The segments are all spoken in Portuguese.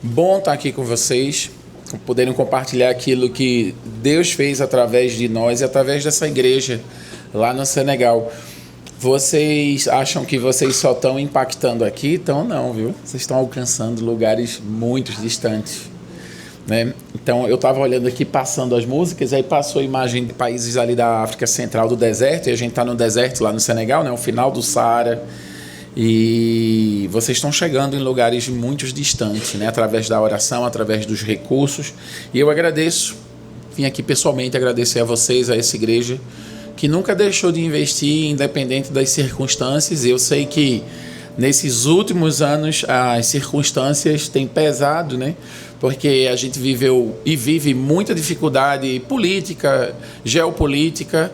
Bom estar aqui com vocês, poderem compartilhar aquilo que Deus fez através de nós e através dessa igreja lá no Senegal. Vocês acham que vocês só estão impactando aqui? Então não, viu? Vocês estão alcançando lugares muito distantes, né? Então eu estava olhando aqui, passando as músicas, aí passou a imagem de países ali da África Central, do deserto, e a gente está no deserto lá no Senegal, né? O final do Saara. E vocês estão chegando em lugares muito distantes, né? Através da oração, através dos recursos. E eu agradeço, vim aqui pessoalmente agradecer a vocês, a essa igreja, que nunca deixou de investir, independente das circunstâncias. Eu sei que nesses últimos anos as circunstâncias têm pesado, né? Porque a gente viveu e vive muita dificuldade política, geopolítica,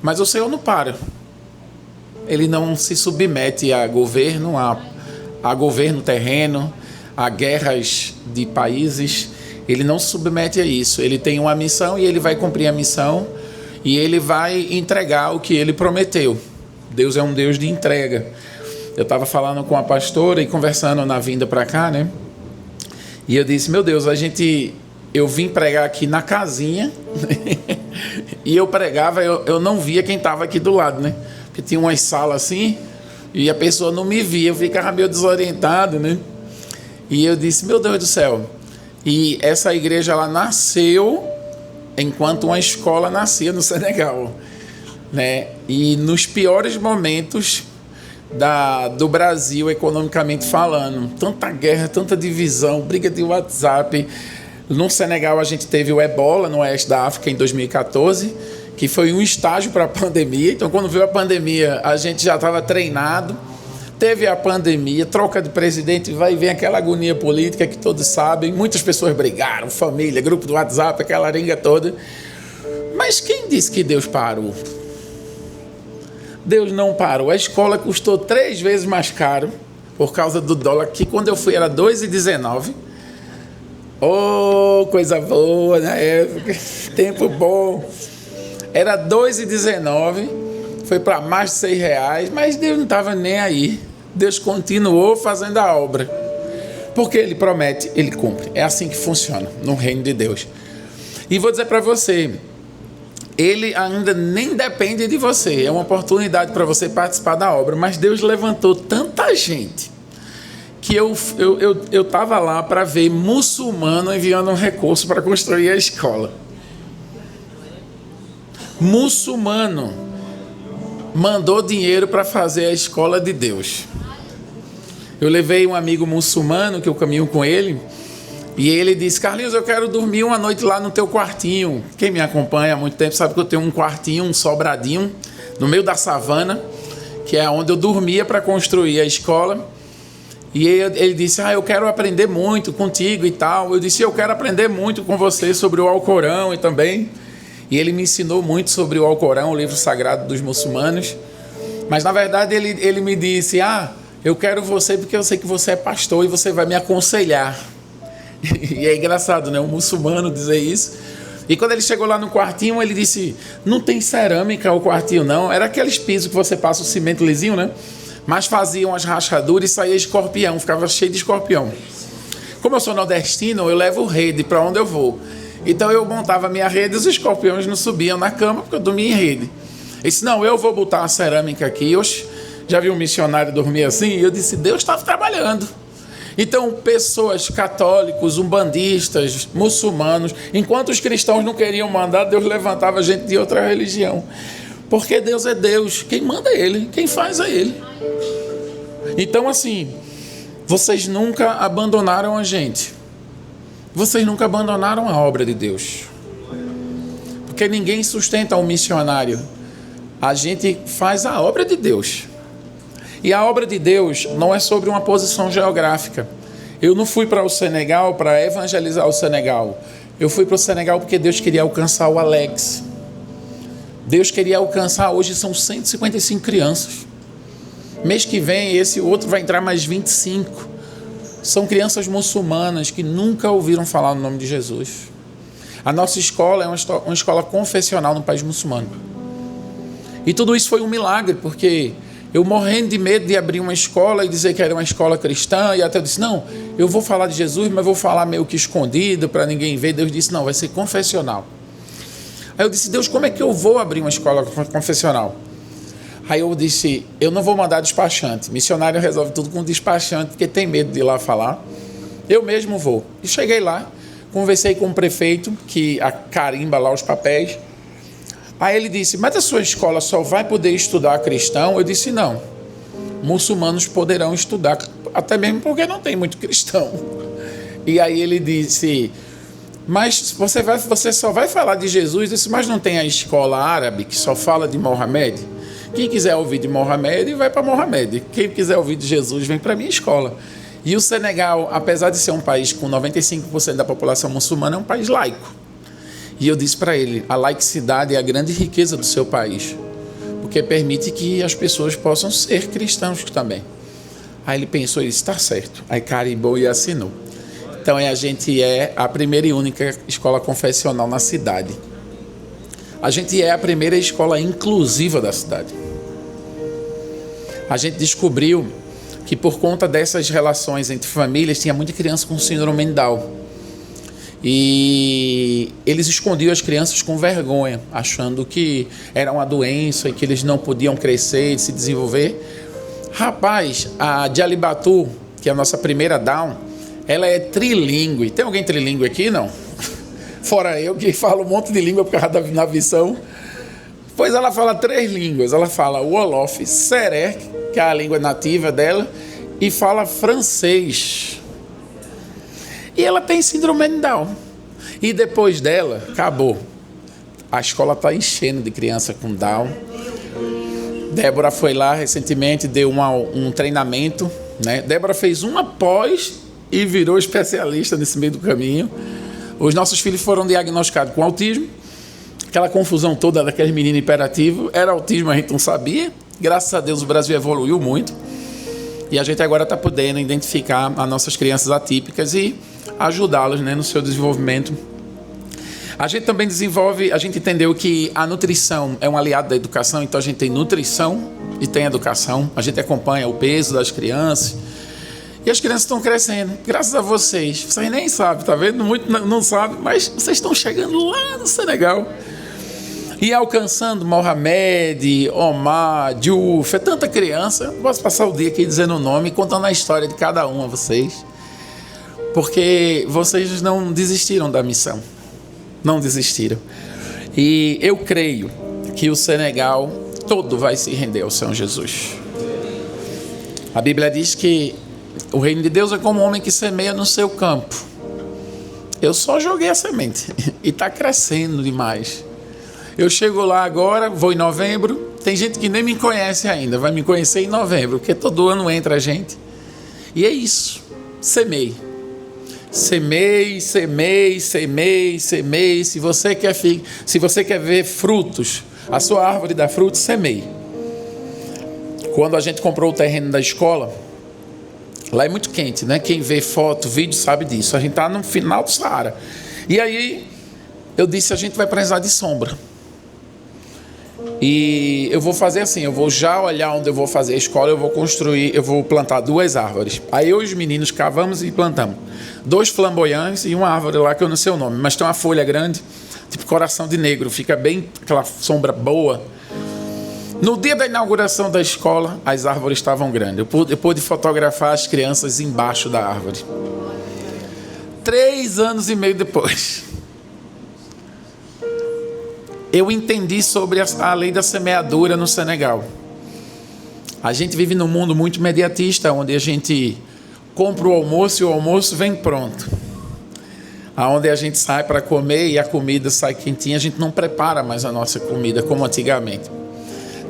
mas o Senhor não para. Ele não se submete a governo, a governo terreno, a guerras de países. Ele não se submete a isso. Ele tem uma missão e ele vai cumprir a missão e ele vai entregar o que ele prometeu. Deus é um Deus de entrega. Eu estava falando com a pastora e conversando na vinda para cá, né? E eu disse, meu Deus, eu vim pregar aqui na casinha e eu pregava, eu não via quem estava aqui do lado, né? Porque tinha umas salas assim, e a pessoa não me via, eu ficava meio desorientado, né? E eu disse, meu Deus do céu. E essa igreja, ela nasceu enquanto uma escola nascia no Senegal, né? E nos piores momentos do Brasil, economicamente falando, tanta guerra, tanta divisão, briga de WhatsApp. No Senegal a gente teve o Ebola, no oeste da África, em 2014, que foi um estágio para a pandemia. Então, quando veio a pandemia, a gente já estava treinado. Teve a pandemia, troca de presidente, vai ver aquela agonia política que todos sabem. Muitas pessoas brigaram, família, grupo do WhatsApp, aquela arenga toda. Mas quem disse que Deus parou? Deus não parou. A escola custou 3 vezes mais caro por causa do dólar, que quando eu fui era 2,19. Oh, coisa boa na época, tempo bom. Era 2,19, foi para mais de R$6, mas Deus não estava nem aí. Deus continuou fazendo a obra. Porque Ele promete, Ele cumpre. É assim que funciona no reino de Deus. E vou dizer para você, Ele ainda nem depende de você. É uma oportunidade para você participar da obra. Mas Deus levantou tanta gente que eu estava lá para ver muçulmano enviando um recurso para construir a escola. Muçulmano mandou dinheiro para fazer a escola de Deus. Eu levei um amigo muçulmano que eu caminho com ele e ele disse, Carlinhos, eu quero dormir uma noite lá no teu quartinho. Quem me acompanha há muito tempo sabe que eu tenho um quartinho, um sobradinho no meio da savana, que é onde eu dormia para construir a escola. E ele disse, eu quero aprender muito contigo e tal. Eu disse, eu quero aprender muito com você sobre o Alcorão e também. E ele me ensinou muito sobre o Alcorão, o livro sagrado dos muçulmanos. Mas, na verdade, ele me disse, eu quero você porque eu sei que você é pastor e você vai me aconselhar. E é engraçado, né? Um muçulmano dizer isso. E quando ele chegou lá no quartinho, ele disse, não tem cerâmica o quartinho, não. Era aqueles pisos que você passa o cimento lisinho, né? Mas faziam as rachaduras e saía escorpião, ficava cheio de escorpião. Como eu sou nordestino, eu levo rede para onde eu vou. Então eu montava minha rede e os escorpiões não subiam na cama porque eu dormia em rede. Ele disse, não, eu vou botar uma cerâmica aqui. Eu já vi um missionário dormir assim? E eu disse, Deus estava trabalhando. Então pessoas católicos, umbandistas, muçulmanos, enquanto os cristãos não queriam mandar, Deus levantava gente de outra religião. Porque Deus é Deus, quem manda é Ele, quem faz é Ele. Então assim, vocês nunca abandonaram a gente. Vocês nunca abandonaram a obra de Deus. Porque ninguém sustenta um missionário. A gente faz a obra de Deus. E a obra de Deus não é sobre uma posição geográfica. Eu não fui para o Senegal para evangelizar o Senegal. Eu fui para o Senegal porque Deus queria alcançar o Alex. Deus queria alcançar, hoje são 155 crianças. Mês que vem, esse outro vai entrar mais 25. São crianças muçulmanas que nunca ouviram falar no nome de Jesus. A nossa escola é uma escola confessional no país muçulmano. E tudo isso foi um milagre, porque Eu morrendo de medo de abrir uma escola e dizer que era uma escola cristã, e até eu disse, não, eu vou falar de Jesus, mas vou falar meio que escondido, para ninguém ver. Deus disse, não, vai ser confessional. Aí eu disse, Deus, como é que eu vou abrir uma escola confessional? Aí eu disse, eu não vou mandar despachante. Missionário resolve tudo com despachante, porque tem medo de ir lá falar. Eu mesmo vou. E cheguei lá, conversei com o prefeito, que carimba lá os papéis. Aí ele disse, mas a sua escola só vai poder estudar cristão? Eu disse, não. Muçulmanos poderão estudar, até mesmo porque não tem muito cristão. E aí ele disse, mas você só vai falar de Jesus? Eu disse, mas não tem a escola árabe que só fala de Mohamed? Quem quiser ouvir de Mohamed, vai para Mohamed. Quem quiser ouvir de Jesus, vem para a minha escola. E o Senegal, apesar de ser um país com 95% da população muçulmana, é um país laico. E eu disse para ele, a laicidade é a grande riqueza do seu país, porque permite que as pessoas possam ser cristãos também. Aí ele pensou, ele disse, está certo. Aí carimbou e assinou. Então a gente é a primeira e única escola confessional na cidade. A gente é a primeira escola inclusiva da cidade. A gente descobriu que por conta dessas relações entre famílias, tinha muita criança com síndrome de Down. E eles escondiam as crianças com vergonha, achando que era uma doença e que eles não podiam crescer e se desenvolver. Rapaz, a Djalibatu, que é a nossa primeira Down, ela é trilingue. Tem alguém trilingue aqui? Não? Fora eu, que falo um monte de língua por causa da navição. Pois ela fala 3 línguas. Ela fala Wolof, Seré, que é a língua nativa dela, e fala francês. E ela tem síndrome de Down. E depois dela, acabou. A escola está enchendo de criança com Down. Débora foi lá recentemente, deu um treinamento, né? Débora fez uma pós e virou especialista nesse meio do caminho. Os nossos filhos foram diagnosticados com autismo. Aquela confusão toda daqueles meninos hiperativos. Era autismo, a gente não sabia. Graças a Deus o Brasil evoluiu muito. E a gente agora está podendo identificar as nossas crianças atípicas e ajudá-las, né, no seu desenvolvimento. A gente também desenvolve, a gente entendeu que a nutrição é um aliado da educação, então a gente tem nutrição e tem educação. A gente acompanha o peso das crianças. E as crianças estão crescendo, graças a vocês. Vocês nem sabem, tá vendo? Muito não sabem, mas vocês estão chegando lá no Senegal. E alcançando Mohamed, Omar, Diouf, é tanta criança. Eu posso passar o dia aqui dizendo o nome e contando a história de cada um a vocês. Porque vocês não desistiram da missão. Não desistiram. E eu creio que o Senegal todo vai se render ao Senhor Jesus. A Bíblia diz que o reino de Deus é como um homem que semeia no seu campo. Eu só joguei a semente e está crescendo demais. Eu chego lá agora, vou em novembro. Tem gente que nem me conhece ainda, vai me conhecer em novembro, porque todo ano entra gente. E é isso, semei. Semei, semei, semei, semei. Se você quer ver frutos, a sua árvore dá frutos, semei. Quando a gente comprou o terreno da escola, lá é muito quente, né? Quem vê foto, vídeo sabe disso. A gente está no final do Saara. E aí eu disse, a gente vai precisar de sombra. E eu vou fazer assim, eu vou já olhar onde eu vou fazer a escola, eu vou plantar 2 árvores. Aí eu e os meninos cavamos e plantamos 2 flamboyantes e uma árvore lá que eu não sei o nome, mas tem uma folha grande, tipo coração de negro, fica bem aquela sombra boa. No dia da inauguração da escola, as árvores estavam grandes. Eu pude fotografar as crianças embaixo da árvore. 3 anos e meio depois, eu entendi sobre a lei da semeadura no Senegal. A gente vive num mundo muito imediatista, onde a gente compra o almoço e o almoço vem pronto. Aonde a gente sai para comer e a comida sai quentinha, a gente não prepara mais a nossa comida como antigamente.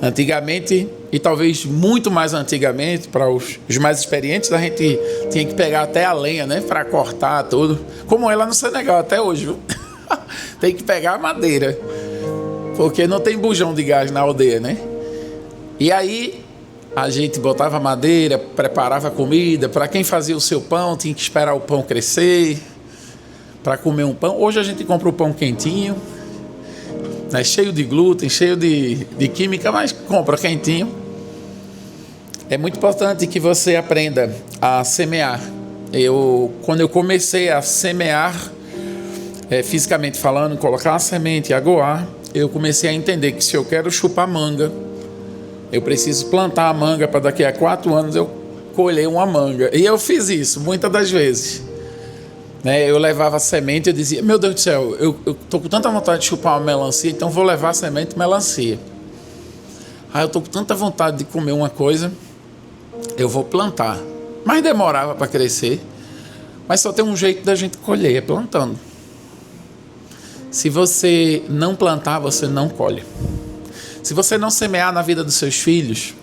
Antigamente, e talvez muito mais antigamente, para os mais experientes, a gente tinha que pegar até a lenha, né, para cortar tudo. Como é lá no Senegal, até hoje, viu? Tem que pegar a madeira, porque não tem bujão de gás na aldeia, né? E aí a gente botava madeira, preparava a comida. Para quem fazia o seu pão, tinha que esperar o pão crescer para comer um pão. Hoje a gente compra o pão quentinho, né? Cheio de glúten, cheio de química, mas compra quentinho. É muito importante que você aprenda a semear. Quando eu comecei a semear, fisicamente falando, colocar a semente e aguar, eu comecei a entender que se eu quero chupar manga, eu preciso plantar a manga para daqui a 4 anos eu colher uma manga. E eu fiz isso muitas das vezes. Eu levava a semente e eu dizia, meu Deus do céu, eu estou com tanta vontade de chupar uma melancia, então vou levar a semente de melancia. Eu estou com tanta vontade de comer uma coisa, eu vou plantar. Mas demorava para crescer. Mas só tem um jeito da gente colher, é plantando. Se você não plantar, você não colhe. Se você não semear na vida dos seus filhos,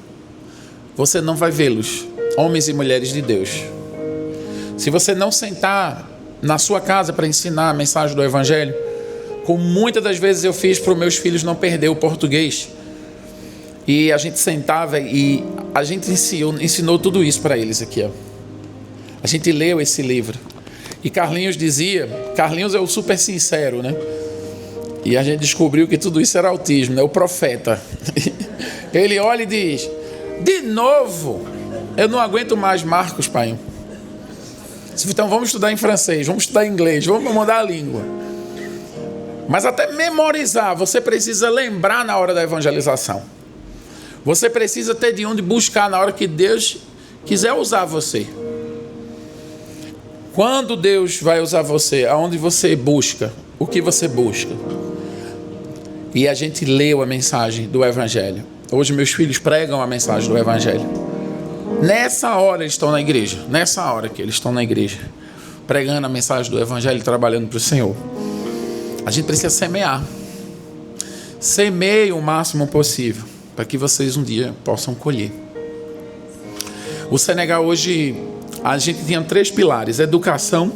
você não vai vê-los, homens e mulheres de Deus. Se você não sentar na sua casa para ensinar a mensagem do Evangelho, como muitas das vezes eu fiz para os meus filhos não perder o português, e a gente sentava e a gente ensinou tudo isso para eles aqui, ó. A gente leu esse livro. E Carlinhos é o super sincero, né? E a gente descobriu que tudo isso era autismo, né? O profeta. Ele olha e diz, de novo, eu não aguento mais Marcos, pai. Então vamos estudar em francês, vamos estudar em inglês, vamos mudar a língua. Mas até memorizar, você precisa lembrar na hora da evangelização. Você precisa ter de onde buscar na hora que Deus quiser usar você. Quando Deus vai usar você, aonde você busca, o que você busca. E a gente leu a mensagem do Evangelho. Hoje meus filhos pregam a mensagem do Evangelho. Nessa hora eles estão na igreja. Nessa hora que eles estão na igreja, pregando a mensagem do Evangelho e trabalhando para o Senhor. A gente precisa semear. Semeie o máximo possível, para que vocês um dia possam colher. O Senegal hoje, a gente tinha 3 pilares. Educação.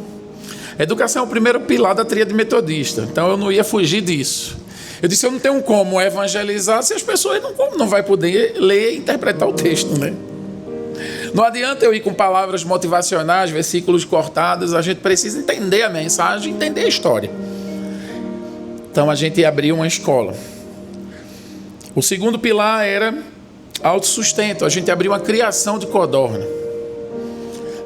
Educação é o primeiro pilar da tríade metodista. Então eu não ia fugir disso. Eu disse, eu não tenho como evangelizar se as pessoas não vai poder ler e interpretar o texto, né? Não adianta eu ir com palavras motivacionais, versículos cortados. A gente precisa entender a mensagem, entender a história. Então a gente abriu uma escola. O segundo pilar era autossustento. A gente abriu uma criação de codorna.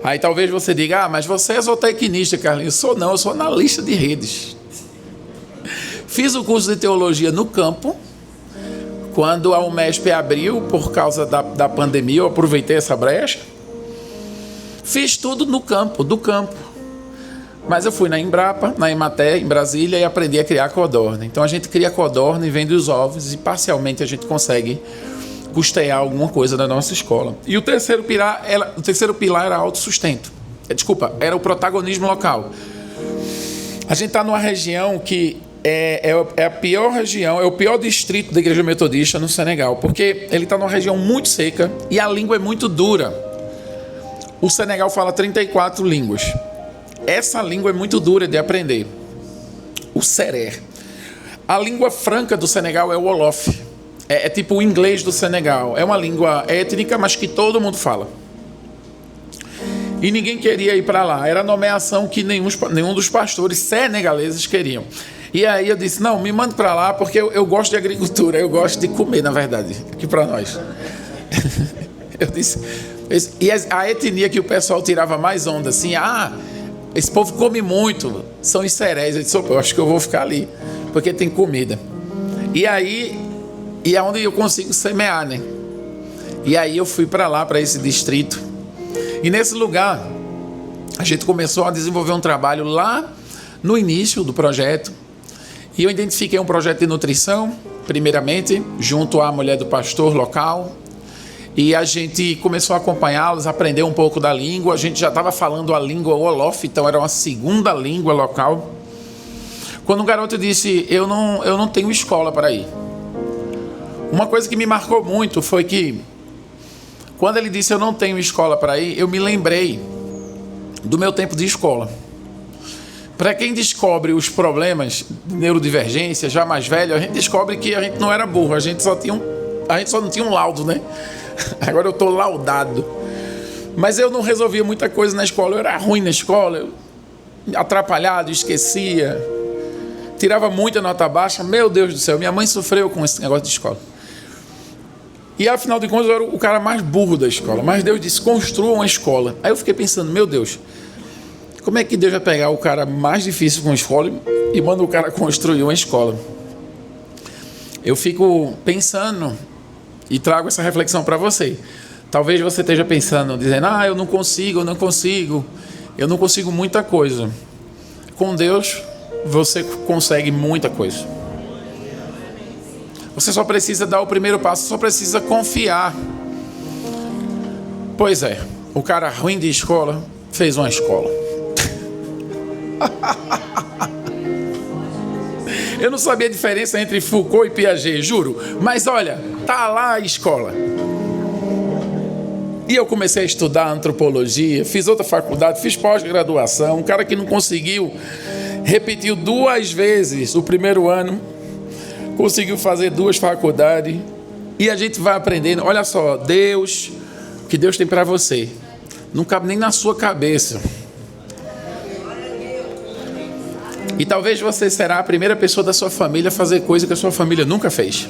Aí talvez você diga, mas você é zootecnista, Carlinhos. Eu sou analista de redes. Fiz o curso de teologia no campo. Quando a UMESP abriu, por causa da pandemia, eu aproveitei essa brecha. Fiz tudo no campo, do campo. Mas eu fui na Embrapa, na Emater, em Brasília, e aprendi a criar codorna. Então a gente cria codorna e vende os ovos, e parcialmente a gente consegue custear alguma coisa da nossa escola. E o terceiro pilar era autossustento. Era o protagonismo local. A gente está numa região que é a pior região, é o pior distrito da Igreja Metodista no Senegal, porque ele está numa região muito seca e a língua é muito dura. O Senegal fala 34 línguas. Essa língua é muito dura de aprender. O Serer. A língua franca do Senegal é o Wolof. É tipo o inglês do Senegal. É uma língua étnica, mas que todo mundo fala. E ninguém queria ir para lá. Era a nomeação que nenhum dos pastores senegaleses queriam. E aí eu disse, não, me mande para lá, porque eu gosto de agricultura, eu gosto de comer, na verdade, aqui para nós. Eu disse, e a etnia que o pessoal tirava mais onda, assim, esse povo come muito, são os serés. Eu disse, eu acho que eu vou ficar ali, porque tem comida. E é onde eu consigo semear, né? E aí eu fui para lá, para esse distrito. E nesse lugar, a gente começou a desenvolver um trabalho lá no início do projeto. E eu identifiquei um projeto de nutrição, primeiramente, junto à mulher do pastor local. E a gente começou a acompanhá-los, aprender um pouco da língua. A gente já estava falando a língua Wolof, então era uma segunda língua local. Quando o garoto disse, eu não tenho escola para ir. Uma coisa que me marcou muito foi que, quando ele disse, eu não tenho escola para ir, eu me lembrei do meu tempo de escola. Para quem descobre os problemas de neurodivergência, já mais velho, a gente descobre que a gente não era burro, a gente só não tinha um laudo, né? Agora eu estou laudado. Mas eu não resolvia muita coisa na escola, eu era ruim na escola, eu atrapalhado, esquecia, tirava muita nota baixa. Meu Deus do céu, minha mãe sofreu com esse negócio de escola. E afinal de contas eu era o cara mais burro da escola. Mas Deus disse, construa uma escola. Aí eu fiquei pensando, meu Deus, como é que Deus vai pegar o cara mais difícil com a escola e manda o cara construir uma escola? Eu fico pensando e trago essa reflexão para você. Talvez você esteja pensando, dizendo, eu não consigo muita coisa. Com Deus, você consegue muita coisa. Você só precisa dar o primeiro passo, só precisa confiar. Pois é, o cara ruim de escola fez uma escola. Eu não sabia a diferença entre Foucault e Piaget, juro. Mas olha, tá lá a escola. E eu comecei a estudar antropologia, fiz outra faculdade, fiz pós-graduação. Um cara que não conseguiu, repetiu 2 vezes o primeiro ano, conseguiu fazer 2 faculdades. E a gente vai aprendendo. Olha só, Deus, o que Deus tem para você, não cabe nem na sua cabeça. E talvez você será a primeira pessoa da sua família a fazer coisa que a sua família nunca fez.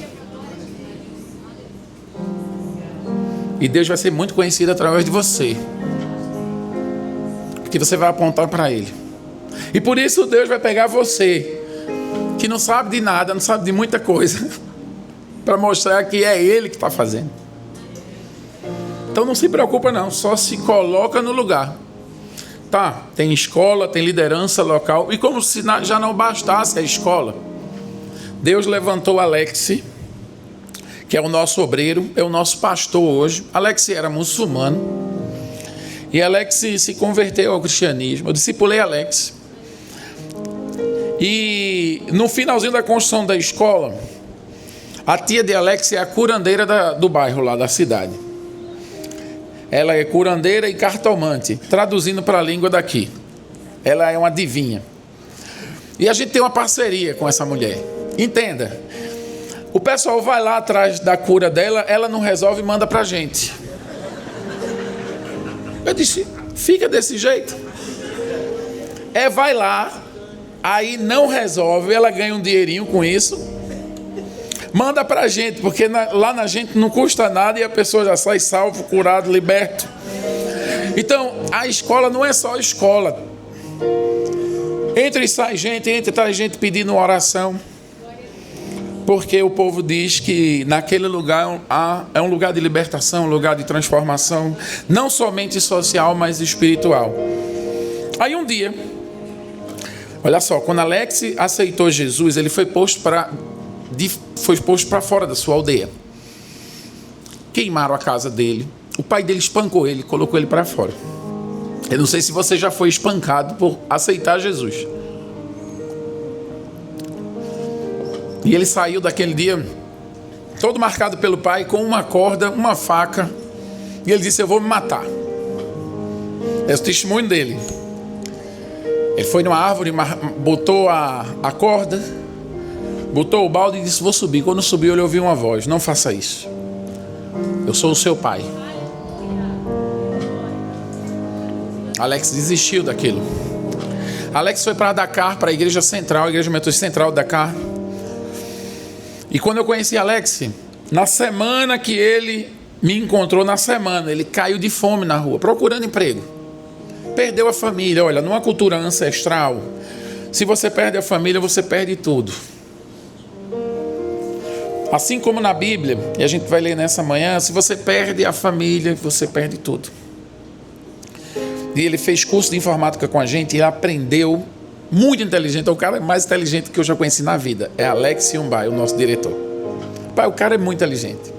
E Deus vai ser muito conhecido através de você, porque você vai apontar para Ele. E por isso Deus vai pegar você, que não sabe de nada, não sabe de muita coisa, para mostrar que é Ele que está fazendo. Então não se preocupa não, só se coloca no lugar. Tá, tem escola, tem liderança local. E como se já não bastasse a escola, Deus levantou Alex, que é o nosso obreiro, é o nosso pastor hoje. Alex era muçulmano e Alex se converteu ao cristianismo. Eu discipulei Alex. E no finalzinho da construção da escola, a tia de Alex é a curandeira do bairro lá da cidade. Ela é curandeira e cartomante, traduzindo para a língua daqui. Ela é uma adivinha. E a gente tem uma parceria com essa mulher. Entenda, o pessoal vai lá atrás da cura dela, ela não resolve e manda para a gente. Eu disse, fica desse jeito. Vai lá, aí não resolve, ela ganha um dinheirinho com isso. Manda pra gente, porque lá na gente não custa nada e a pessoa já sai salvo, curado, liberto. Então, a escola não é só escola. Entra e sai gente pedindo oração. Porque o povo diz que naquele lugar é um lugar de libertação, um lugar de transformação, não somente social, mas espiritual. Aí um dia, olha só, quando Alex aceitou Jesus, ele foi posto para fora da sua aldeia. Queimaram a casa dele. O pai dele espancou ele, colocou ele para fora. Eu não sei se você já foi espancado por aceitar Jesus. E ele saiu daquele dia todo marcado pelo pai, com uma corda, uma faca. E ele disse, eu vou me matar. É o testemunho dele. Ele foi numa árvore, botou a corda, botou o balde e disse, vou subir. Quando subiu, ele ouviu uma voz, não faça isso. Eu sou o seu pai. Alex desistiu daquilo. Alex foi para Dakar, para a igreja central, a igreja metodista central de Dakar. E quando eu conheci Alex, na semana que ele me encontrou, ele caiu de fome na rua, procurando emprego. Perdeu a família. Olha, numa cultura ancestral, se você perde a família, você perde tudo. Assim como na Bíblia, e a gente vai ler nessa manhã, se você perde a família, você perde tudo. E ele fez curso de informática com a gente e aprendeu, muito inteligente, é o cara mais inteligente que eu já conheci na vida. É Alex Yumbai, o nosso diretor. Pai, o cara é muito inteligente.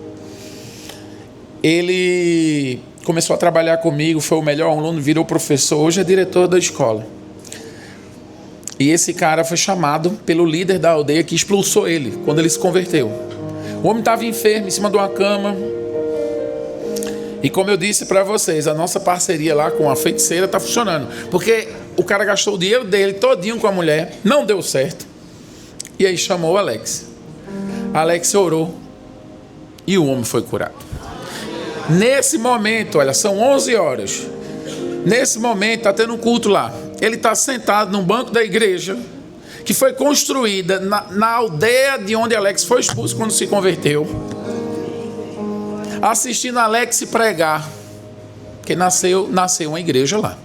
Ele começou a trabalhar comigo, foi o melhor aluno, virou professor, hoje é diretor da escola. E esse cara foi chamado pelo líder da aldeia que expulsou ele, quando ele se converteu. O homem estava enfermo, em cima de uma cama. E como eu disse para vocês, a nossa parceria lá com a feiticeira está funcionando. Porque o cara gastou o dinheiro dele todinho com a mulher, não deu certo. E aí chamou o Alex. Alex orou e o homem foi curado. Nesse momento, olha, são 11 horas. Nesse momento, está tendo um culto lá. Ele está sentado num banco da igreja, que foi construída na aldeia de onde Alex foi expulso quando se converteu. assistindo Alex pregar, porque nasceu uma igreja lá.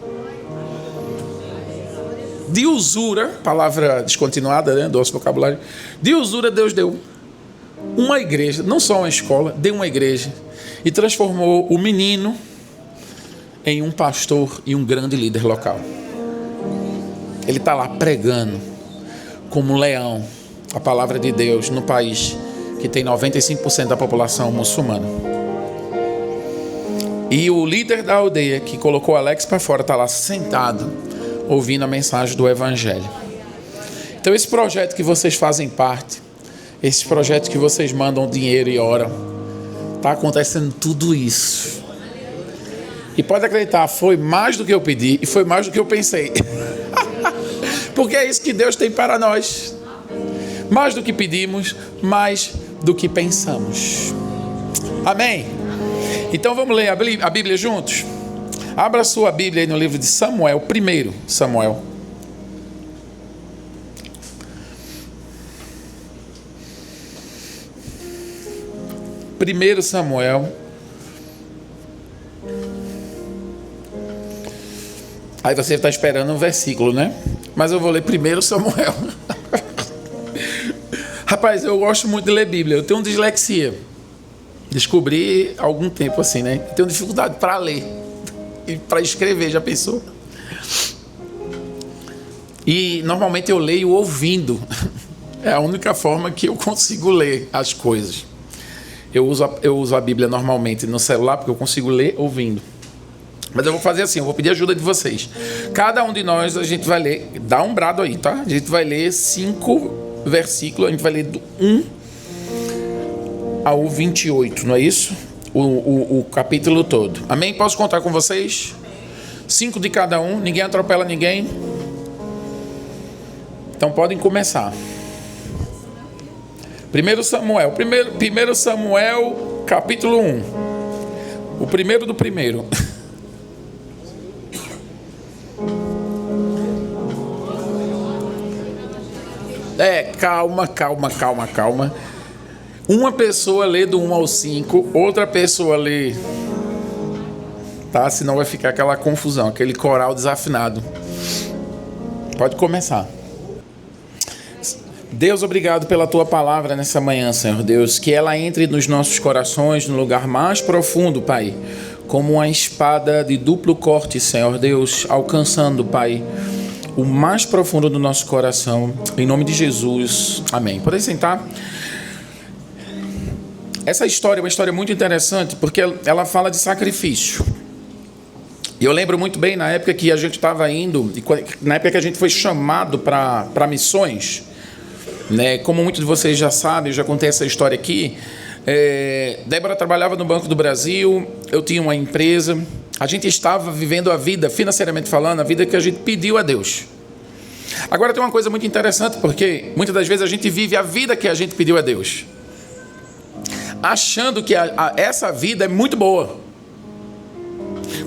De usura, palavra descontinuada, né, do nosso vocabulário. De usura, Deus deu uma igreja, não só uma escola, deu uma igreja e transformou o menino em um pastor e um grande líder local. Ele está lá pregando como um leão a palavra de Deus no país que tem 95% da população muçulmana. E o líder da aldeia que colocou Alex para fora está lá sentado ouvindo a mensagem do Evangelho. Então esse projeto que vocês fazem parte, esses projetos que vocês mandam dinheiro e oram, está acontecendo tudo isso. E pode acreditar, foi mais do que eu pedi e foi mais do que eu pensei. Porque é isso que Deus tem para nós. Mais do que pedimos, mais do que pensamos. Amém? Então vamos ler a Bíblia juntos? Abra sua Bíblia aí no livro de Samuel, 1 Samuel. Aí você está esperando um versículo, né? Mas eu vou ler 1 Samuel. Rapaz, eu gosto muito de ler Bíblia. Eu tenho dislexia. Descobri há algum tempo assim, né? Eu tenho dificuldade para ler e para escrever, já pensou? E normalmente eu leio ouvindo. É a única forma que eu consigo ler as coisas. Eu uso a Bíblia normalmente no celular porque eu consigo ler ouvindo. Mas eu vou fazer assim, eu vou pedir ajuda de vocês. Cada um de nós, a gente vai ler, dá um brado aí, tá? A gente vai ler 5 versículos, a gente vai ler do 1 ao 28, não é isso? O capítulo todo. Amém? Posso contar com vocês? 5 de cada um, ninguém atropela ninguém. Então podem começar. 1 Samuel, capítulo 1. O primeiro do primeiro. Calma. Uma pessoa lê do 1 ao 5, outra pessoa lê, tá? Senão vai ficar aquela confusão, aquele coral desafinado. Pode começar. Deus, obrigado pela tua palavra nessa manhã, Senhor Deus, que ela entre nos nossos corações, no lugar mais profundo, Pai, como uma espada de duplo corte, Senhor Deus, alcançando, Pai, o mais profundo do nosso coração, em nome de Jesus, amém. Podem sentar? Essa história é uma história muito interessante, porque ela fala de sacrifício. E eu lembro muito bem, na época que a gente estava indo, na época que a gente foi chamado para missões, né? Como muitos de vocês já sabem, eu já contei essa história aqui. Débora trabalhava no Banco do Brasil, eu tinha uma empresa. A gente estava vivendo a vida, financeiramente falando, a vida que a gente pediu a Deus. Agora tem uma coisa muito interessante, porque muitas das vezes a gente vive a vida que a gente pediu a Deus, achando que essa vida é muito boa,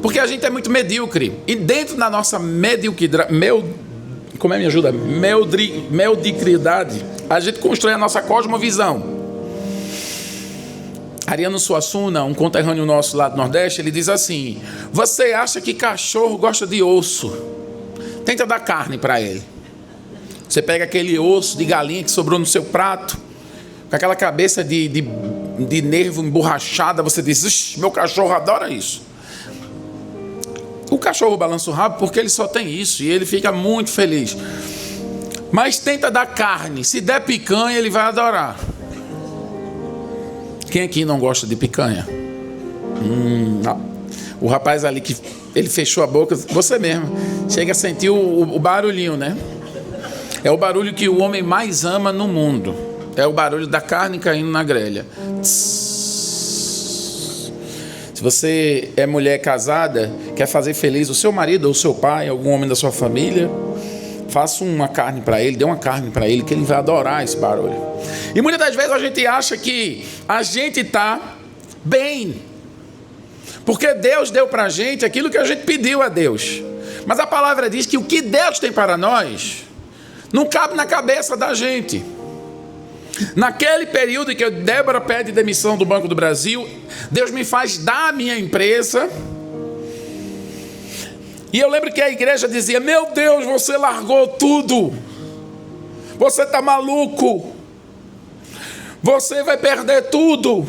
porque a gente é muito medíocre. E dentro da nossa mediocridade, mediocridade, a gente constrói a nossa cosmovisão. Ariano Suassuna, um conterrâneo nosso lá do Nordeste, ele diz assim: você acha que cachorro gosta de osso? Tenta dar carne para ele. Você pega aquele osso de galinha que sobrou no seu prato, com aquela cabeça de nervo emborrachada, você diz: meu cachorro adora isso. O cachorro balança o rabo porque ele só tem isso e ele fica muito feliz. Mas tenta dar carne, se der picanha ele vai adorar. Quem aqui não gosta de picanha? O rapaz ali que ele fechou a boca, você mesmo, chega a sentir o barulhinho, né? É o barulho que o homem mais ama no mundo. É o barulho da carne caindo na grelha. Se você é mulher casada, quer fazer feliz o seu marido ou o seu pai, algum homem da sua família, faça uma carne para ele, dê uma carne para ele, que ele vai adorar esse barulho. E muitas das vezes a gente acha que a gente está bem, porque Deus deu para a gente aquilo que a gente pediu a Deus. Mas a palavra diz que o que Deus tem para nós não cabe na cabeça da gente. Naquele período em que Débora pede demissão do Banco do Brasil, Deus me faz dar a minha empresa. E eu lembro que a igreja dizia: meu Deus, você largou tudo, você está maluco, você vai perder tudo.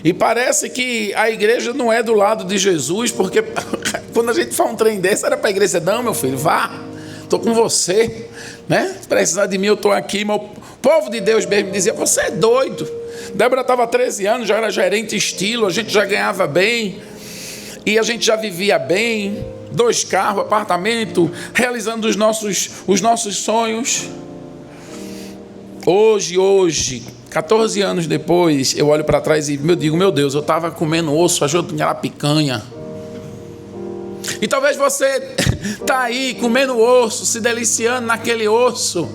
E parece que a igreja não é do lado de Jesus, porque quando a gente faz um trem desse, era para a igreja: não, meu filho, vá, estou com você, né? Se precisar de mim, eu estou aqui. Mas o povo de Deus mesmo dizia: você é doido. Débora estava 13 anos, já era gerente estilo, a gente já ganhava bem, e a gente já vivia bem, 2 carros, apartamento, realizando os nossos sonhos. Hoje, 14 anos depois, eu olho para trás e digo: meu Deus, eu estava comendo osso, achando que era picanha. E talvez você está aí comendo osso, se deliciando naquele osso.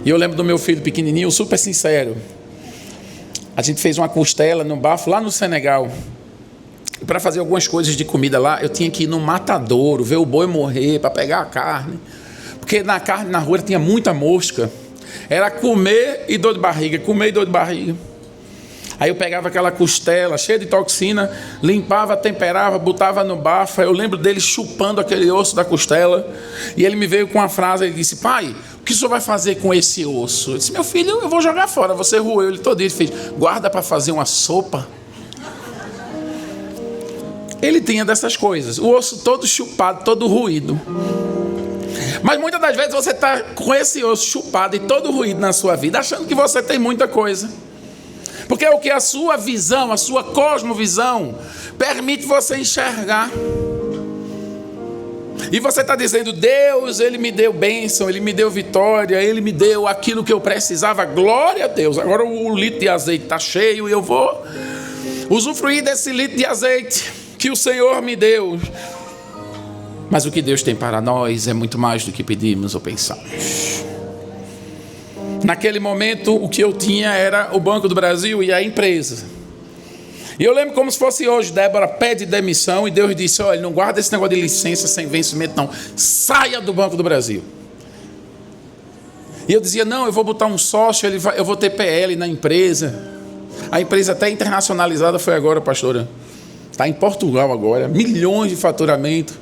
E eu lembro do meu filho pequenininho, super sincero. A gente fez uma costela no bafo lá no Senegal. Para fazer algumas coisas de comida lá, eu tinha que ir no matadouro, ver o boi morrer, para pegar a carne. Porque na carne na rua tinha muita mosca. Era comer e dor de barriga, comer e dor de barriga. Aí eu pegava aquela costela cheia de toxina, limpava, temperava, botava no bafo. Eu lembro dele chupando aquele osso da costela. E ele me veio com uma frase, ele disse: pai, o que o senhor vai fazer com esse osso? Eu disse: meu filho, eu vou jogar fora. Você roeu ele todo dia. Ele fez: guarda para fazer uma sopa. Ele tinha dessas coisas, o osso todo chupado, todo ruído. Mas muitas das vezes você está com esse osso chupado e todo ruído na sua vida, achando que você tem muita coisa. Porque é o que a sua visão, a sua cosmovisão permite você enxergar. E você está dizendo: Deus, Ele me deu bênção, Ele me deu vitória, Ele me deu aquilo que eu precisava, glória a Deus. Agora o litro de azeite está cheio e eu vou usufruir desse litro de azeite que o Senhor me deu. Mas o que Deus tem para nós é muito mais do que pedimos ou pensamos. Naquele momento, o que eu tinha era o Banco do Brasil e a empresa. E eu lembro como se fosse hoje. Débora pede demissão e Deus disse: olha, não guarda esse negócio de licença sem vencimento não, saia do Banco do Brasil. E eu dizia: não, eu vou botar um sócio, eu vou ter PL na empresa. A empresa até internacionalizada foi agora, pastora. Está em Portugal agora, milhões de faturamento.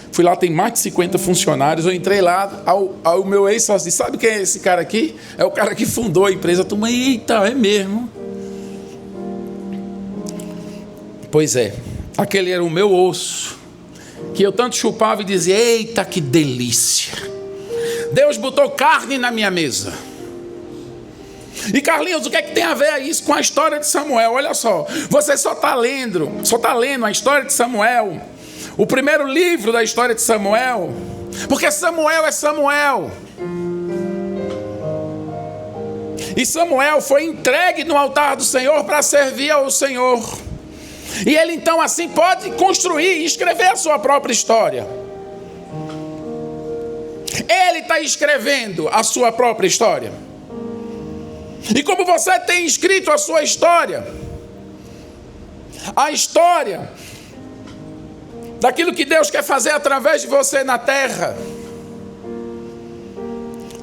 Fui lá, tem mais de 50 funcionários. Eu entrei lá, ao meu ex-sócio disse: sabe quem é esse cara aqui? É o cara que fundou a empresa. Turma, eita, é mesmo? Pois é, aquele era o meu osso, que eu tanto chupava e dizia: eita, que delícia. Deus botou carne na minha mesa. E Carlinhos, o que é que tem a ver isso com a história de Samuel? Olha só, você só está lendo a história de Samuel, o primeiro livro da história de Samuel, porque Samuel é Samuel. E Samuel foi entregue no altar do Senhor para servir ao Senhor. E ele então assim pode construir e escrever a sua própria história. Ele está escrevendo a sua própria história. E como você tem escrito a sua história, a história daquilo que Deus quer fazer através de você na terra.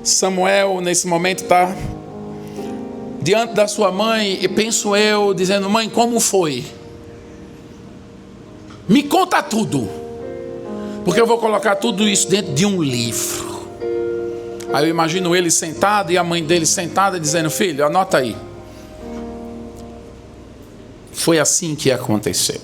Samuel, nesse momento, está diante da sua mãe, e penso eu, dizendo: mãe, como foi? Me conta tudo, porque eu vou colocar tudo isso dentro de um livro. Aí eu imagino ele sentado e a mãe dele sentada dizendo: filho, anota aí. Foi assim que aconteceu.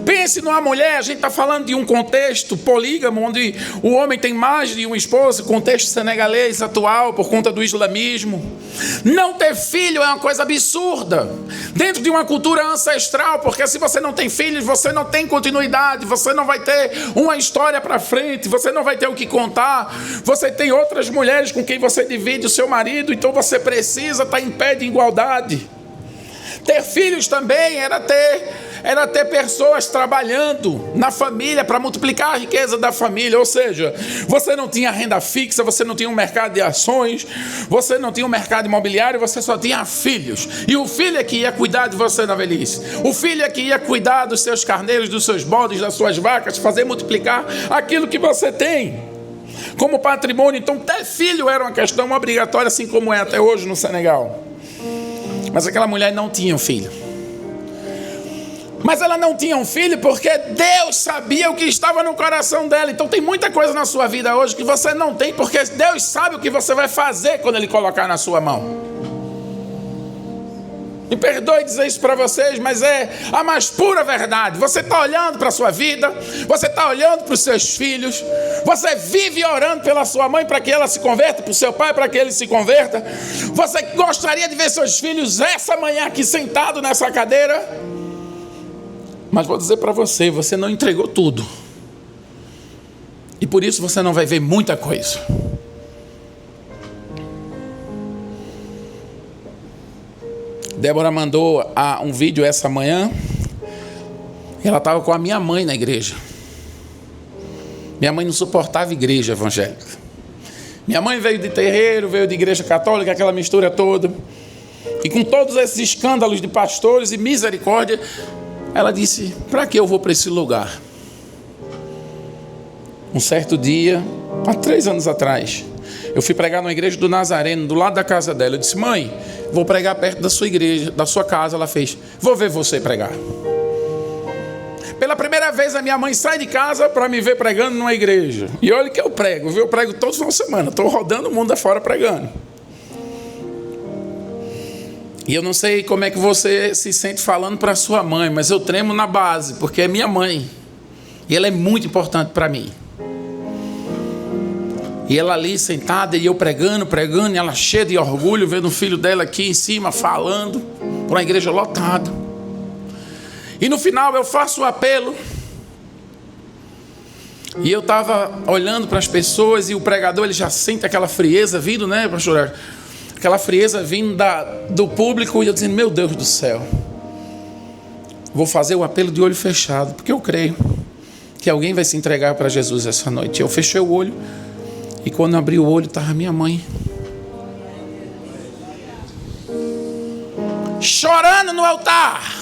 Pense numa mulher, a gente está falando de um contexto polígamo, onde o homem tem mais de uma esposa, contexto senegalês atual, por conta do islamismo. Não ter filho é uma coisa absurda, dentro de uma cultura ancestral, porque se você não tem filhos, você não tem continuidade, você não vai ter uma história para frente, você não vai ter o que contar, você tem outras mulheres com quem você divide o seu marido, então você precisa estar em pé de igualdade. Ter filhos também era ter pessoas trabalhando na família para multiplicar a riqueza da família. Ou seja, você não tinha renda fixa, você não tinha um mercado de ações, você não tinha um mercado imobiliário, você só tinha filhos. E o filho é que ia cuidar de você na velhice. O filho é que ia cuidar dos seus carneiros, dos seus bodes, das suas vacas, fazer multiplicar aquilo que você tem. como patrimônio. Então ter filho era uma questão obrigatória, assim como é até hoje no Senegal. Mas aquela mulher não tinha um filho. Mas ela não tinha um filho porque Deus sabia o que estava no coração dela. Então tem muita coisa na sua vida hoje que você não tem, porque Deus sabe o que você vai fazer quando Ele colocar na sua mão. Me perdoe dizer isso para vocês, mas é a mais pura verdade. Você está olhando para a sua vida, você está olhando para os seus filhos, você vive orando pela sua mãe para que ela se converta, para o seu pai para que ele se converta. Você gostaria de ver seus filhos essa manhã aqui sentado nessa cadeira? Mas vou dizer para você, você não entregou tudo. E por isso você não vai ver muita coisa. Débora mandou um vídeo essa manhã. Ela estava com a minha mãe na igreja. Minha mãe não suportava igreja evangélica. Minha mãe veio de terreiro, veio de igreja católica, aquela mistura toda. E com todos esses escândalos de pastores e misericórdia, ela disse: para que eu vou para esse lugar? Um certo dia, há 3 anos atrás, eu fui pregar numa igreja do Nazareno, do lado da casa dela. Eu disse: mãe, vou pregar perto da sua igreja, da sua casa. Ela fez: vou ver você pregar. Pela primeira vez a minha mãe sai de casa para me ver pregando numa igreja. E olha que eu prego, viu? Eu prego todos os finais de semana. Estou rodando o mundo afora pregando. E eu não sei como é que você se sente falando para sua mãe, mas eu tremo na base, porque é minha mãe. E ela é muito importante para mim. E ela ali sentada e eu pregando, e ela cheia de orgulho, vendo o filho dela aqui em cima falando, para uma igreja lotada. E no final eu faço o apelo. E eu estava olhando para as pessoas e o pregador, ele já sente aquela frieza vindo, né, pastor? Aquela frieza vindo do público, e eu dizendo: meu Deus do céu, vou fazer o apelo de olho fechado, porque eu creio que alguém vai se entregar para Jesus essa noite. Eu fechei o olho, e quando eu abri o olho, estava minha mãe chorando no altar.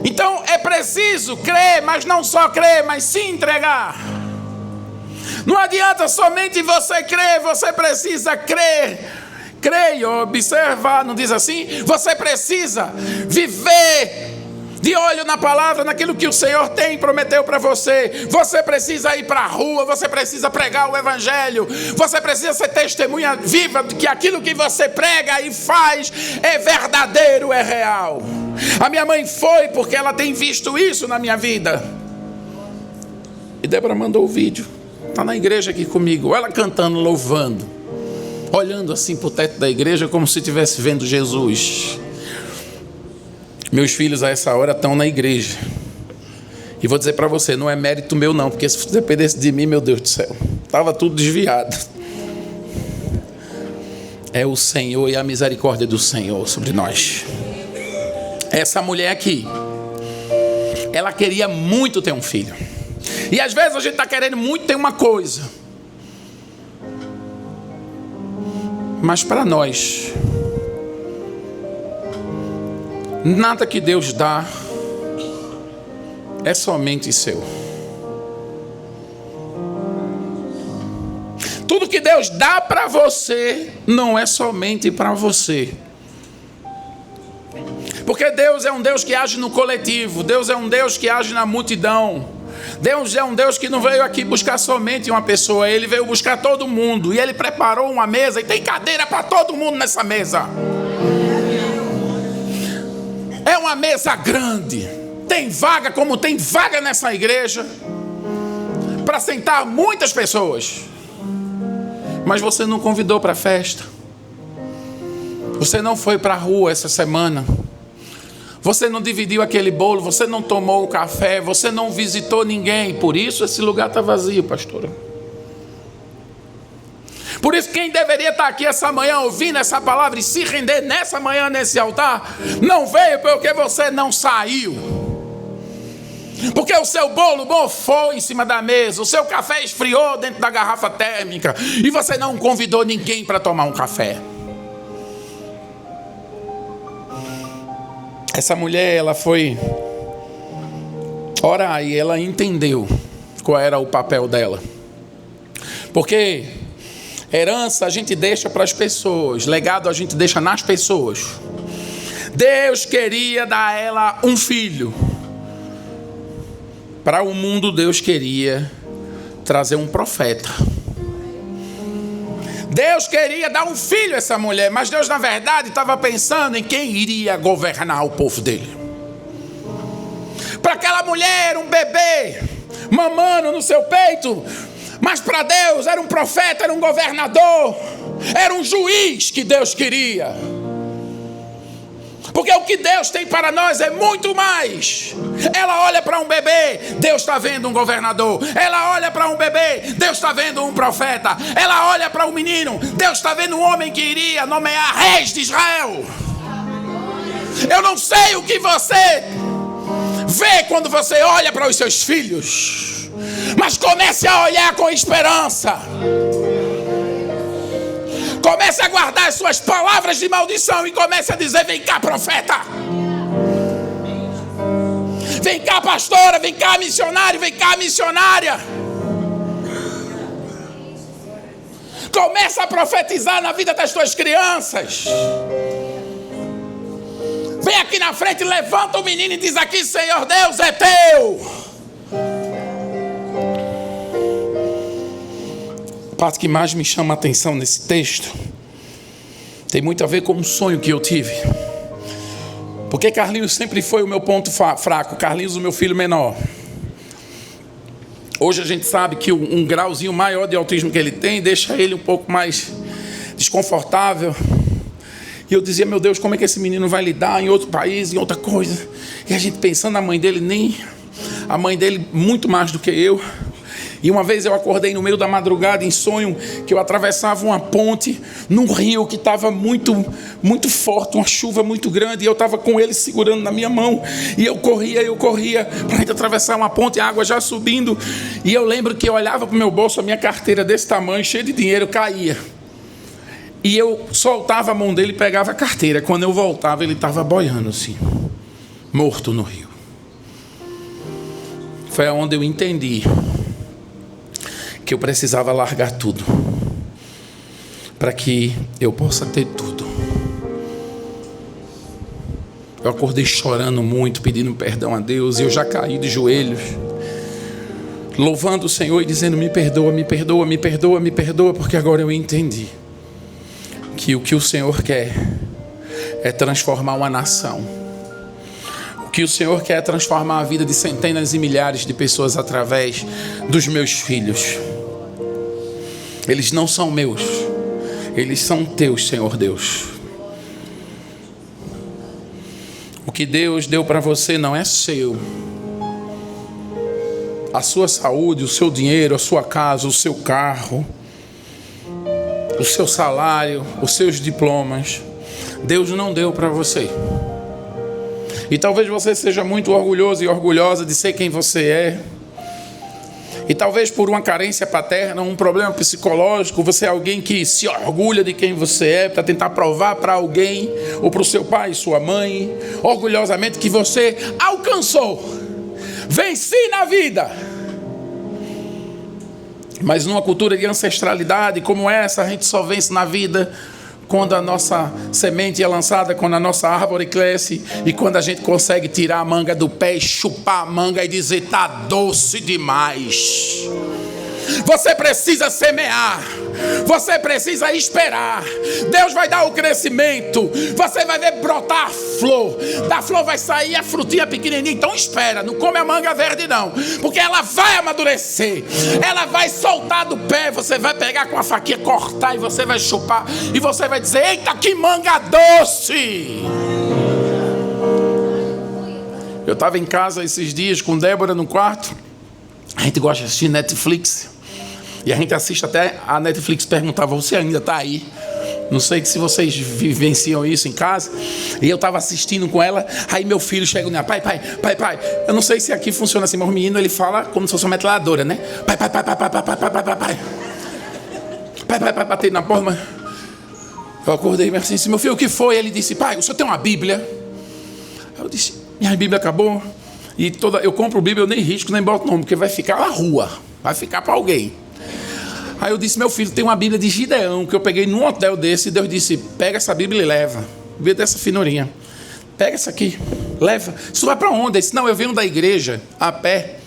Então é preciso crer, mas não só crer, mas se entregar. Não adianta somente você crer, você precisa crer. Creia, observa, não diz assim? Você precisa viver de olho na palavra, naquilo que o Senhor tem e prometeu para você. Você precisa ir para a rua, você precisa pregar o evangelho. Você precisa ser testemunha viva de que aquilo que você prega e faz é verdadeiro, é real. A minha mãe foi porque ela tem visto isso na minha vida. E Débora mandou o vídeo. Está na igreja aqui comigo, ela cantando, louvando, olhando assim para o teto da igreja como se estivesse vendo Jesus. Meus filhos a essa hora estão na igreja. E vou dizer para você, não é mérito meu não, porque se dependesse de mim, meu Deus do céu, estava tudo desviado. É o Senhor e a misericórdia do Senhor sobre nós. Essa mulher aqui, ela queria muito ter um filho. E às vezes a gente está querendo muito ter uma coisa. Mas para nós, nada que Deus dá é somente seu. Tudo que Deus dá para você não é somente para você. Porque Deus é um Deus que age no coletivo. Deus é um Deus que age na multidão. Deus é um Deus que não veio aqui buscar somente uma pessoa. Ele veio buscar todo mundo. E Ele preparou uma mesa e tem cadeira para todo mundo nessa mesa. É uma mesa grande. Tem vaga como tem vaga nessa igreja para sentar muitas pessoas. Mas você não convidou para a festa. Você não foi para a rua essa semana. Você não dividiu aquele bolo, você não tomou um café, você não visitou ninguém. Por isso esse lugar está vazio, pastora. Por isso quem deveria estar aqui essa manhã ouvindo essa palavra e se render nessa manhã nesse altar, não veio porque você não saiu. Porque o seu bolo mofou em cima da mesa, o seu café esfriou dentro da garrafa térmica e você não convidou ninguém para tomar um café. Essa mulher, ela foi orar e ela entendeu qual era o papel dela. Porque herança a gente deixa para as pessoas, legado a gente deixa nas pessoas. Deus queria dar a ela um filho. Para o mundo, Deus queria trazer um profeta. Deus queria dar um filho a essa mulher, mas Deus, na verdade, estava pensando em quem iria governar o povo dele. Para aquela mulher, um bebê mamando no seu peito, mas para Deus era um profeta, era um governador, era um juiz que Deus queria. Porque o que Deus tem para nós é muito mais. Ela olha para um bebê, Deus está vendo um governador. Ela olha para um bebê, Deus está vendo um profeta. Ela olha para um menino, Deus está vendo um homem que iria nomear reis de Israel. Eu não sei o que você vê quando você olha para os seus filhos, mas comece a olhar com esperança. Comece a guardar as suas palavras de maldição e comece a dizer: vem cá, profeta. Vem cá, pastora. Vem cá, missionário. Vem cá, missionária. Comece a profetizar na vida das tuas crianças. Vem aqui na frente, levanta o menino e diz aqui: Senhor Deus, é teu. A parte que mais me chama a atenção nesse texto tem muito a ver com um sonho que eu tive. Porque Carlinhos sempre foi o meu ponto fraco. Carlinhos, o meu filho menor. Hoje a gente sabe que um grauzinho maior de autismo que ele tem deixa ele um pouco mais desconfortável. E eu dizia: meu Deus, como é que esse menino vai lidar em outro país, em outra coisa? E a gente pensando, a mãe dele muito mais do que eu. E uma vez eu acordei no meio da madrugada em sonho que eu atravessava uma ponte num rio que estava muito, muito forte, uma chuva muito grande, e eu estava com ele segurando na minha mão, e eu corria para a gente atravessar uma ponte, a água já subindo, e eu lembro que eu olhava para o meu bolso, a minha carteira desse tamanho, cheia de dinheiro, caía, e eu soltava a mão dele e pegava a carteira. Quando eu voltava, ele estava boiando assim, morto no rio. Foi onde eu entendi que eu precisava largar tudo para que eu possa ter tudo. Eu acordei chorando muito, pedindo perdão a Deus, e eu já caí de joelhos, louvando o Senhor e dizendo: me perdoa, me perdoa, me perdoa, me perdoa, porque agora eu entendi que o que o Senhor quer é transformar uma nação. O que o Senhor quer é transformar a vida de centenas e milhares de pessoas através dos meus filhos. Eles não são meus, eles são teus, Senhor Deus. O que Deus deu para você não é seu. A sua saúde, o seu dinheiro, a sua casa, o seu carro, o seu salário, os seus diplomas, Deus não deu para você. E talvez você seja muito orgulhoso e orgulhosa de ser quem você é. E talvez por uma carência paterna, um problema psicológico, você é alguém que se orgulha de quem você é para tentar provar para alguém, ou para o seu pai e sua mãe, orgulhosamente, que você alcançou, venci na vida. Mas numa cultura de ancestralidade como essa, a gente só vence na vida quando a nossa semente é lançada, quando a nossa árvore cresce, e quando a gente consegue tirar a manga do pé e chupar a manga e dizer: tá doce demais. Você precisa semear, você precisa esperar. Deus vai dar o crescimento, você vai ver brotar a flor, da flor vai sair a frutinha pequenininha. Então espera, não come a manga verde não, porque ela vai amadurecer, ela vai soltar do pé, você vai pegar com a faquinha, cortar, e você vai chupar, e você vai dizer: eita, que manga doce. Eu estava em casa esses dias com Débora no quarto. A gente gosta de assistir Netflix, e a gente assiste até a Netflix perguntava: você ainda está aí? Não sei se vocês vivenciam isso em casa. E eu estava assistindo com ela, aí meu filho chega e diz: pai, eu não sei se aqui funciona assim, mas o menino, ele fala como se fosse uma metralhadora, né? Pai, bater na porta. Mas eu acordei e assim: meu filho, o que foi? Ele disse: pai, o senhor tem uma Bíblia? Eu disse: minha Bíblia acabou. E eu compro Bíblia, eu nem risco, nem boto nome, porque vai ficar na rua, vai ficar para alguém. Aí eu disse, meu filho, tem uma Bíblia de Gideão, que eu peguei num hotel desse, e Deus disse, pega essa Bíblia e leva. Bíblia dessa finurinha. Pega essa aqui, leva. Isso vai para onde? Eu disse, não, eu venho da igreja a pé.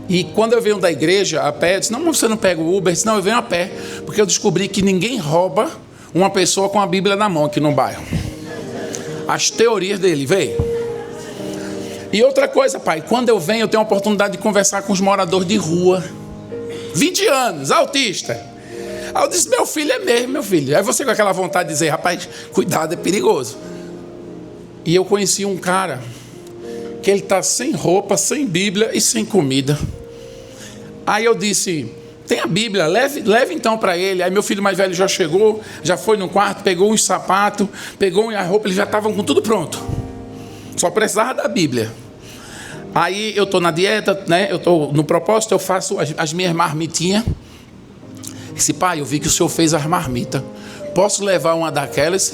E quando eu venho da igreja a pé, eu disse, não, você não pega o Uber? Eu disse, não, eu venho a pé. Porque eu descobri que ninguém rouba uma pessoa com a Bíblia na mão aqui no bairro. As teorias dele, veio. E outra coisa, pai, quando eu venho, eu tenho a oportunidade de conversar com os moradores de rua. 20 anos, autista. Aí eu disse, meu filho é mesmo, meu filho. Aí você com aquela vontade de dizer, rapaz, cuidado, é perigoso. E eu conheci um cara que ele está sem roupa, sem Bíblia e sem comida. Aí eu disse, tem a Bíblia, leve então para ele. Aí meu filho mais velho já chegou, já foi no quarto, pegou uns sapatos, pegou a roupa, eles já estavam com tudo pronto. Só precisava da Bíblia. Aí eu estou na dieta, né? Eu estou no propósito, eu faço as minhas marmitinhas. Disse, pai, eu vi que o senhor fez as marmitas. Posso levar uma daquelas?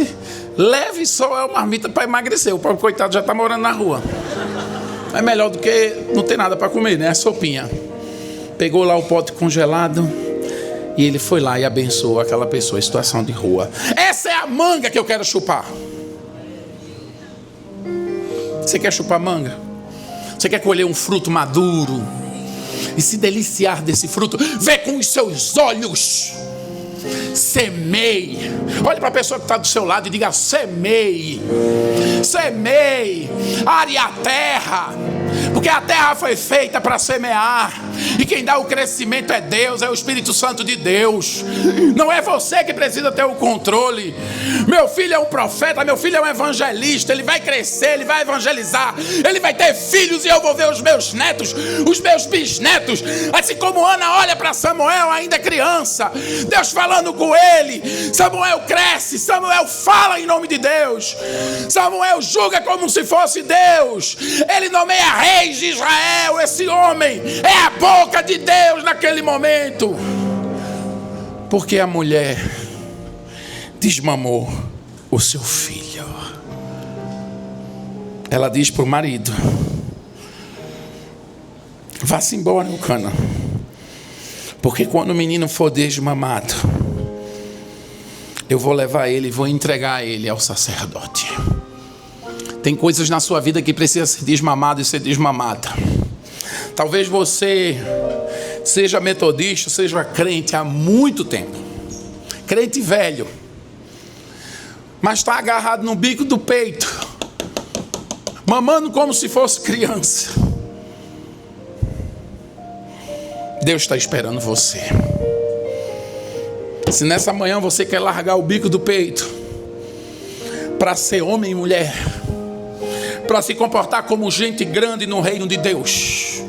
Leve só a marmita para emagrecer. O pobre coitado já está morando na rua. É melhor do que não ter nada para comer, né? É sopinha. Pegou lá o pote congelado e ele foi lá e abençoou aquela pessoa em situação de rua. Essa é a manga que eu quero chupar. Você quer chupar manga? Você quer colher um fruto maduro e se deliciar desse fruto? Vê com os seus olhos. Semeie. Olhe para a pessoa que está do seu lado e diga, semeie. Semeie. Are a terra. Porque a terra foi feita para semear. E quem dá o crescimento é Deus, é o Espírito Santo de Deus. Não é você que precisa ter o controle. Meu filho é um profeta, meu filho é um evangelista. Ele vai crescer, ele vai evangelizar. Ele vai ter filhos e eu vou ver os meus netos, os meus bisnetos. Assim como Ana olha para Samuel ainda criança, Deus falando com ele. Samuel cresce, Samuel fala em nome de Deus. Samuel julga como se fosse Deus. Ele nomeia reis de Israel. Esse homem é a boca de Deus naquele momento. Porque a mulher desmamou o seu filho. Ela diz para o marido, vá-se embora, Eucana, porque quando o menino for desmamado, eu vou levar ele e vou entregar ele ao sacerdote. Tem coisas na sua vida que precisa ser desmamado e ser desmamada. Talvez você seja metodista, seja crente há muito tempo, crente velho, mas está agarrado no bico do peito, mamando como se fosse criança. Deus está esperando você. Se nessa manhã você quer largar o bico do peito para ser homem e mulher, para se comportar como gente grande no reino de Deus,